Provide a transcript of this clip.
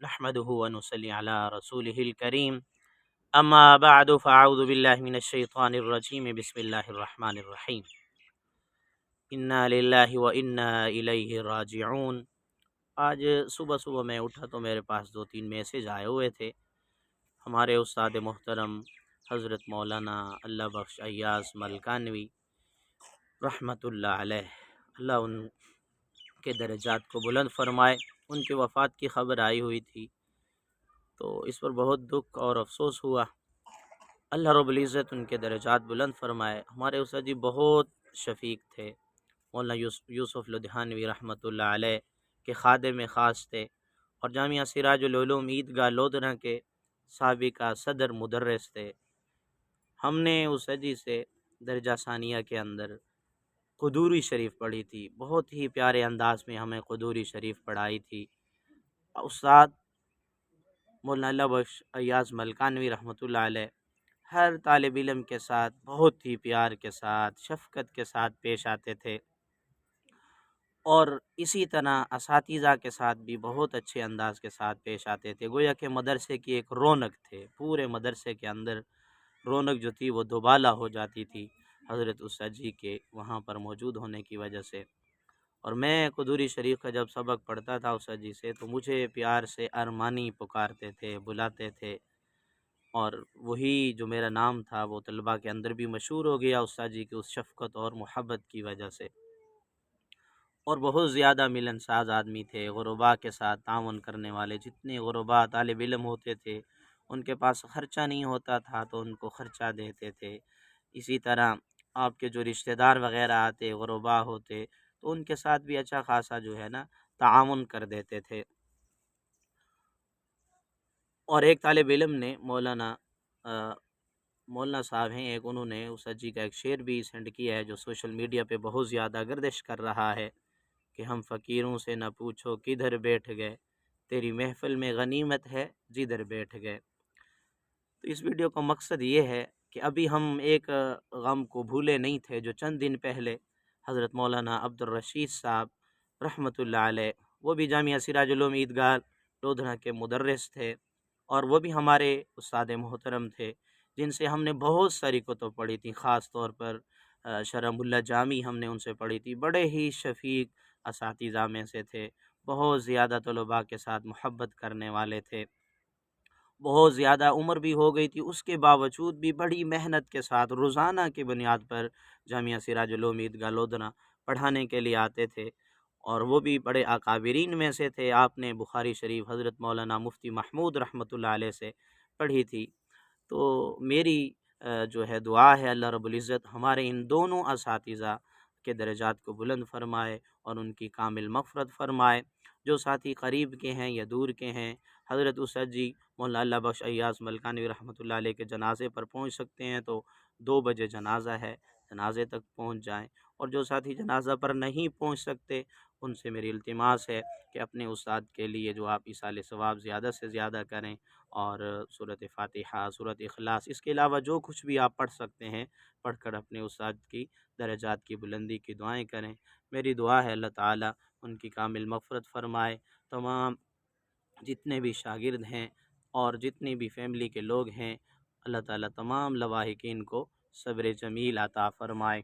نحمده ونصلي على رسوله الكريم اما بعد فاعوذ بالله من الشیطان الرجیم بسم اللہ الرحمن الرحیم انا للہ و انا الیہ راجعون۔ آج صبح صبح میں اٹھا تو میرے پاس 2-3 میسیج آئے ہوئے تھے۔ ہمارے استاد محترم حضرت مولانا اللہ بخش ایاز ملکانوی رحمۃ اللہ علیہ، اللہ ان کے درجات کو بلند فرمائے۔ ان کی وفات کی خبر آئی ہوئی تھی تو اس پر بہت دکھ اور افسوس ہوا۔ اللہ رب العزت ان کے درجات بلند فرمائے۔ ہمارے استاد جی بہت شفیق تھے، مولانا یوسف لدھیانوی رحمۃ اللہ علیہ کے خادم خاص تھے، اور جامعہ سراج العلوم عیدگاہ لودھنا کے سابقہ صدر مدرس تھے۔ ہم نے استاد جی سے درجہ ثانیہ کے اندر قدوری شریف پڑھی تھی، بہت ہی پیارے انداز میں ہمیں قدوری شریف پڑھائی تھی۔ استاد مولانا اللہ بخش ایاز ملکانوی رحمۃ اللہ علیہ ہر طالب علم کے ساتھ بہت ہی پیار کے ساتھ شفقت کے ساتھ پیش آتے تھے، اور اسی طرح اساتذہ کے ساتھ بھی بہت اچھے انداز کے ساتھ پیش آتے تھے۔ گویا کہ مدرسے کی ایک رونق تھے، پورے مدرسے کے اندر رونق جو تھی وہ دوبالا ہو جاتی تھی حضرت استاد جی کے وہاں پر موجود ہونے کی وجہ سے۔ اور میں قدوری شریف کا جب سبق پڑھتا تھا استاد جی سے تو مجھے پیار سے ارمانی پکارتے تھے، بلاتے تھے، اور وہی جو میرا نام تھا وہ طلباء کے اندر بھی مشہور ہو گیا استاد جی کی اس شفقت اور محبت کی وجہ سے۔ اور بہت زیادہ ملنساز آدمی تھے، غرباء کے ساتھ تعاون کرنے والے۔ جتنے غرباء طالب علم ہوتے تھے ان کے پاس خرچہ نہیں ہوتا تھا تو ان کو خرچہ دیتے تھے۔ اسی طرح آپ کے جو رشتہ دار وغیرہ آتے، غرباء ہوتے، تو ان کے ساتھ بھی اچھا خاصا جو ہے نا تعاون کر دیتے تھے۔ اور ایک طالب علم نے مولانا صاحب ہیں ایک، انہوں نے استاد جی کا ایک شعر بھی سینڈ کیا ہے جو سوشل میڈیا پہ بہت زیادہ گردش کر رہا ہے کہ ہم فقیروں سے نہ پوچھو کدھر بیٹھ گئے، تیری محفل میں غنیمت ہے جدھر بیٹھ گئے۔ تو اس ویڈیو کا مقصد یہ ہے کہ ابھی ہم ایک غم کو بھولے نہیں تھے جو چند دن پہلے حضرت مولانا عبدالرشید صاحب رحمۃ اللہ علیہ، وہ بھی جامعہ سراج العلوم عیدگاہ لودھنا کے مدرس تھے، اور وہ بھی ہمارے استاد محترم تھے جن سے ہم نے بہت ساری کتب پڑھی تھی، خاص طور پر شرح ملا جامی ہم نے ان سے پڑھی تھی۔ بڑے ہی شفیق اساتذہ میں سے تھے، بہت زیادہ طلباء کے ساتھ محبت کرنے والے تھے۔ بہت زیادہ عمر بھی ہو گئی تھی، اس کے باوجود بھی بڑی محنت کے ساتھ روزانہ کی بنیاد پر جامعہ سراج العلوم عیدگاہ لودھنا پڑھانے کے لیے آتے تھے، اور وہ بھی بڑے اکابرین میں سے تھے۔ آپ نے بخاری شریف حضرت مولانا مفتی محمود رحمۃ اللہ علیہ سے پڑھی تھی۔ تو میری جو ہے دعا ہے اللہ رب العزت ہمارے ان دونوں اساتذہ کے درجات کو بلند فرمائے اور ان کی کامل مغفرت فرمائے۔ جو ساتھی قریب کے ہیں یا دور کے ہیں، حضرت استاد جی مولانا اللہ بخش ایاز ملکانوی رحمۃ اللہ علیہ کے جنازے پر پہنچ سکتے ہیں تو 2 بجے جنازہ ہے، جنازے تک پہنچ جائیں، اور جو ساتھی جنازہ پر نہیں پہنچ سکتے ان سے میری التماس ہے کہ اپنے استاد کے لیے جو آپ ایصال ثواب زیادہ سے زیادہ کریں، اور سورۃ فاتحہ، سورۃ اخلاص، اس کے علاوہ جو کچھ بھی آپ پڑھ سکتے ہیں پڑھ کر اپنے استاد کی درجات کی بلندی کی دعائیں کریں۔ میری دعا ہے اللہ تعالیٰ ان کی کامل مغفرت فرمائے، تمام جتنے بھی شاگرد ہیں اور جتنی بھی فیملی کے لوگ ہیں، اللہ تعالیٰ تمام لواحقین کو صبر جمیل عطا فرمائے۔